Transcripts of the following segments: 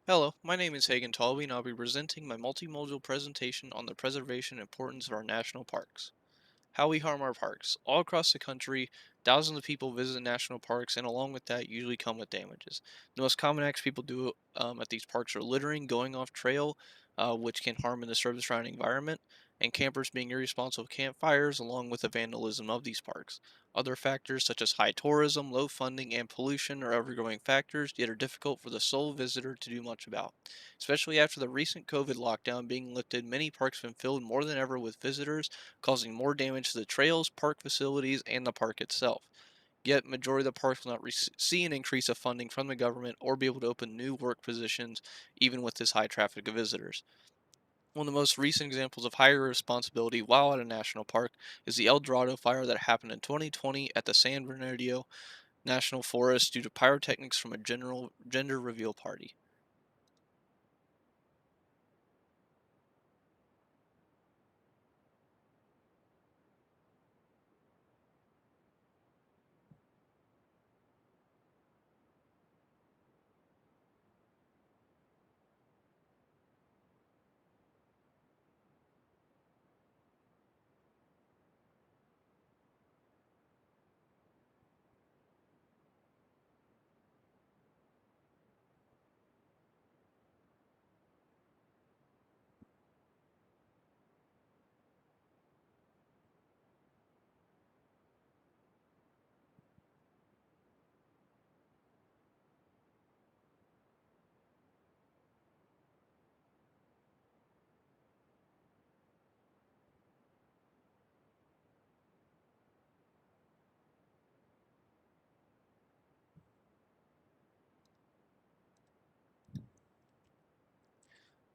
Hello, my name is Hagen Talby, and I'll be presenting my multimodal presentation on the preservation and importance of our national parks. How we harm our parks. All across the country, thousands of people visit national parks, and along with that, usually come with damages. The most common acts people do at these parks are littering, going off trail, which can harm and disturb the surrounding environment, and campers being irresponsible with campfires, along with the vandalism of these parks. Other factors such as high tourism, low funding, and pollution are overgrowing factors, yet are difficult for the sole visitor to do much about. Especially after the recent COVID lockdown being lifted, many parks have been filled more than ever with visitors, causing more damage to the trails, park facilities, and the park itself. Yet, majority of the parks will not see an increase of funding from the government or be able to open new work positions, even with this high traffic of visitors. One of the most recent examples of higher responsibility while at a national park is the El Dorado fire that happened in 2020 at the San Bernardino National Forest due to pyrotechnics from a general gender reveal party.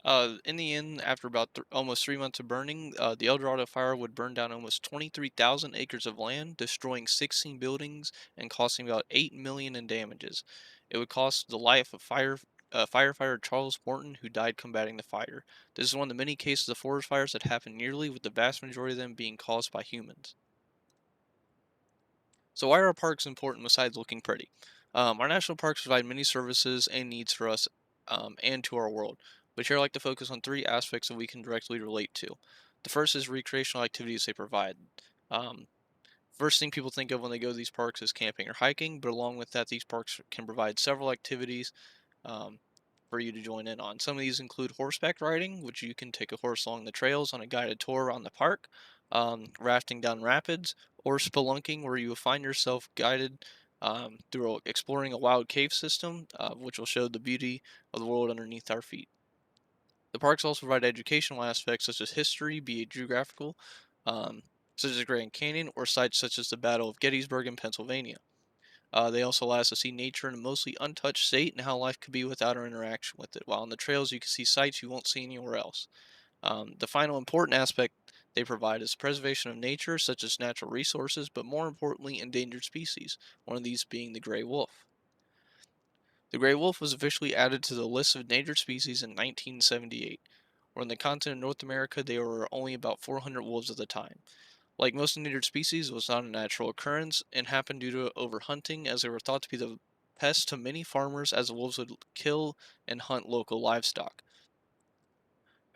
In the end, after about almost 3 months of burning, the El Dorado fire would burn down almost 23,000 acres of land, destroying 16 buildings and costing about 8 million in damages. It would cost the life of firefighter Charles Morton, who died combating the fire. This is one of the many cases of forest fires that happen yearly, with the vast majority of them being caused by humans. So why are our parks important besides looking pretty? Our national parks provide many services and needs for us and to our world, but here I like to focus on three aspects that we can directly relate to. The first is recreational activities they provide. Um, First thing people think of when they go to these parks is camping or hiking, but along with that, these parks can provide several activities um, for you to join in on. Some of these include horseback riding, which you can take a horse along the trails on a guided tour around the park, rafting down rapids, or spelunking, where you will find yourself guided through exploring a wild cave system, which will show the beauty of the world underneath our feet. The parks also provide educational aspects such as history, be it geographical, um, such as Grand Canyon, or sites such as the Battle of Gettysburg in Pennsylvania. They also allow us to see nature in a mostly untouched state and how life could be without our interaction with it. While on the trails, you can see sights you won't see anywhere else. The final important aspect they provide is preservation of nature, such as natural resources, but more importantly, endangered species, one of these being the gray wolf. The gray wolf was officially added to the list of endangered species in 1978, where on the continent of North America there were only about 400 wolves at the time. Like most endangered species, it was not a natural occurrence and happened due to overhunting, as they were thought to be the pest to many farmers, as the wolves would kill and hunt local livestock.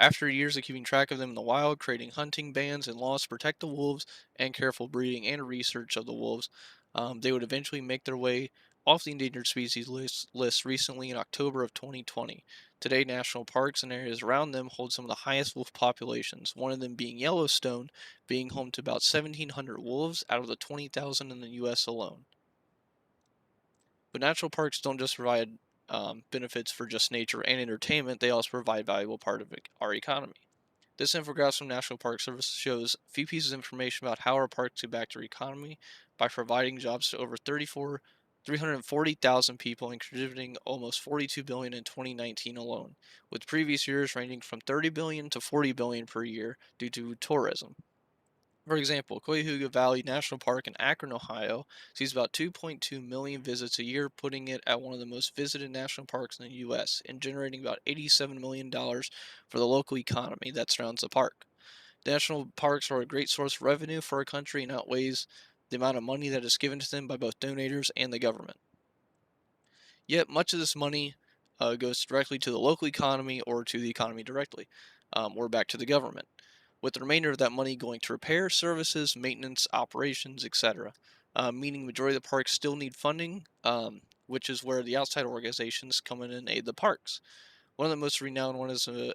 After years of keeping track of them in the wild, creating hunting bans and laws to protect the wolves, and careful breeding and research of the wolves, they would eventually make their way off the endangered species list recently in October of 2020. Today, national parks and areas around them hold some of the highest wolf populations, one of them being Yellowstone, being home to about 1,700 wolves out of the 20,000 in the U.S. alone. But natural parks don't just provide benefits for just nature and entertainment, they also provide valuable part of our economy. This infographic from National Park Service shows a few pieces of information about how our parks give back to our economy by providing jobs to over 340,000 people and contributing almost 42 billion in 2019 alone, with previous years ranging from 30 billion to 40 billion per year due to tourism. For example, Cuyahoga Valley National Park in Akron, Ohio, sees about 2.2 million visits a year, putting it at one of the most visited national parks in the U.S. and generating about $87 million for the local economy that surrounds the park. National parks are a great source of revenue for our country and outweighs the amount of money that is given to them by both donors and the government. Yet much of this money goes directly to the local economy or to the economy directly, or back to the government, with the remainder of that money going to repair, services, maintenance, operations, etc. Meaning, majority of the parks still need funding, which is where the outside organizations come in and aid the parks. One of the most renowned one is the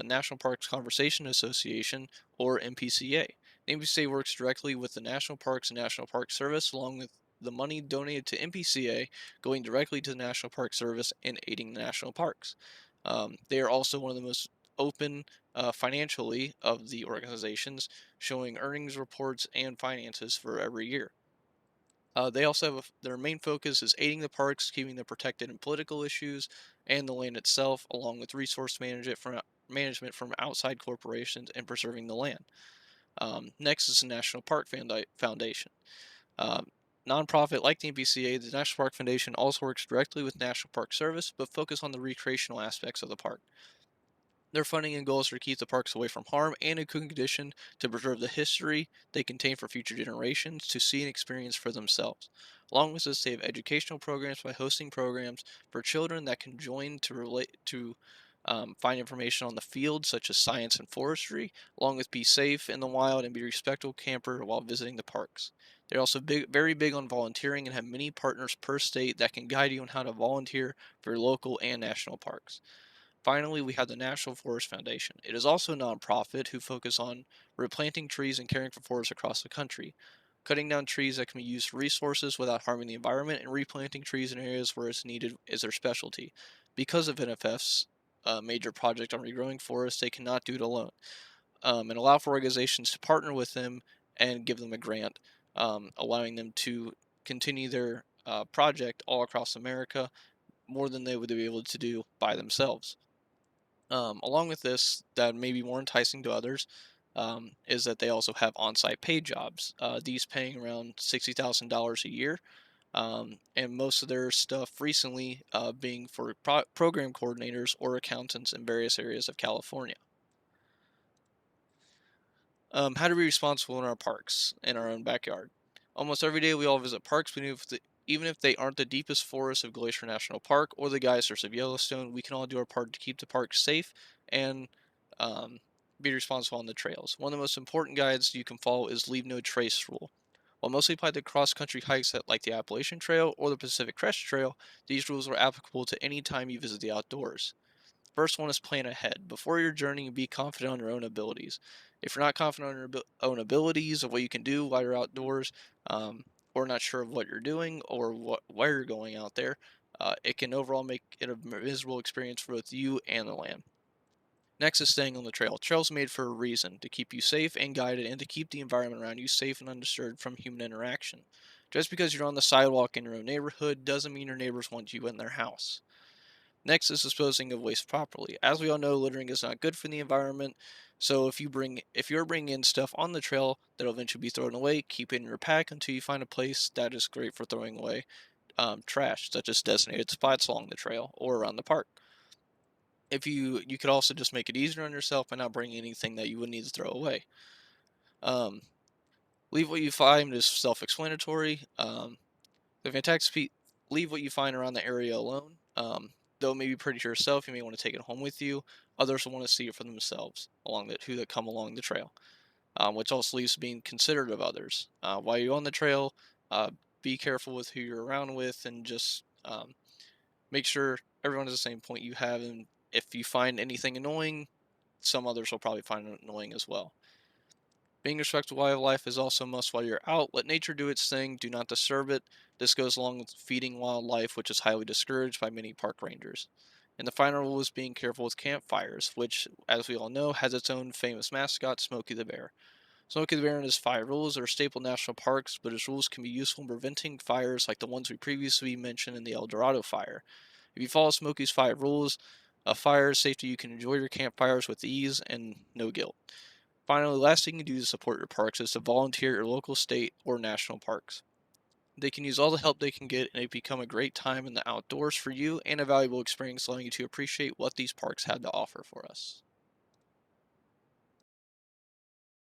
National Parks Conservation Association, or NPCA. The NPCA works directly with the National Parks and National Park Service, along with the money donated to NPCA going directly to the National Park Service and aiding the national parks. They are also one of the most open financially of the organizations, showing earnings reports and finances for every year. They also have their main focus is aiding the parks, keeping them protected in political issues, and the land itself, along with resource management from outside corporations and preserving the land. Next is the National Park Foundation. Um, Nonprofit like the NPCA, the National Park Foundation also works directly with National Park Service, but focus on the recreational aspects of the park. Their funding and goals are to keep the parks away from harm and in good condition to preserve the history they contain for future generations to see and experience for themselves. Along with this, they have educational programs by hosting programs for children that can join to relate to find information on the field, such as science and forestry, along with be safe in the wild and be a respectful camper while visiting the parks. They're also very big on volunteering and have many partners per state that can guide you on how to volunteer for your local and national parks. Finally, we have the National Forest Foundation. It is also a nonprofit who focus on replanting trees and caring for forests across the country, cutting down trees that can be used for resources without harming the environment, and replanting trees in areas where it's needed is their specialty. Because of NFF's major project on regrowing forests, they cannot do it alone, and allow for organizations to partner with them and give them a grant, allowing them to continue their project all across America more than they would be able to do by themselves. Along with this, that may be more enticing to others, is that they also have on-site paid jobs. These paying around $60,000 a year, and most of their stuff recently being for program coordinators or accountants in various areas of California. How to be responsible in our parks in our own backyard. Almost every day we all visit parks, even if they aren't the deepest forests of Glacier National Park or the geysers of Yellowstone. We can all do our part to keep the park safe and um, be responsible on the trails. One of the most important guides you can follow is leave no trace rule. While mostly applied to cross-country hikes like the Appalachian Trail or the Pacific Crest Trail, these rules are applicable to any time you visit the outdoors. First one is plan ahead. Before your journey, be confident on your own abilities. If you're not confident on your own abilities of what you can do while you're outdoors, or not sure of what you're doing or where you're going out there, it can overall make it a miserable experience for both you and the land. Next is staying on the trail. Trails made for a reason, to keep you safe and guided and to keep the environment around you safe and undisturbed from human interaction. Just because you're on the sidewalk in your own neighborhood doesn't mean your neighbors want you in their house. Next is disposing of waste properly. As we all know, littering is not good for the environment. So if you're bringing in stuff on the trail that'll eventually be thrown away, keep it in your pack until you find a place that is great for throwing away trash, such as designated spots along the trail or around the park. If you could also just make it easier on yourself by not bringing anything that you would need to throw away. Um, Leave what you find is self-explanatory. If it attacks leave what you find around the area alone. Though it may be pretty to yourself, you may want to take it home with you. Others will want to see it for themselves along the who that come along the trail, which also leaves being considerate of others. While you're on the trail, uh, be careful with who you're around with, and just make sure everyone has the same point you have. And if you find anything annoying, some others will probably find it annoying as well. Being respectful of wildlife is also a must while you're out. Let nature do its thing. Do not disturb it. This goes along with feeding wildlife, which is highly discouraged by many park rangers. And the final rule is being careful with campfires, which, as we all know, has its own famous mascot, Smokey the Bear. Smokey the Bear and his 5 rules are staple national parks, but his rules can be useful in preventing fires like the ones we previously mentioned in the El Dorado fire. If you follow Smokey's 5 rules, a fire is safe you can enjoy your campfires with ease and no guilt. Finally, last thing you can do to support your parks is to volunteer at your local state or national parks. They can use all the help they can get, and it become a great time in the outdoors for you and a valuable experience, allowing you to appreciate what these parks have to offer for us.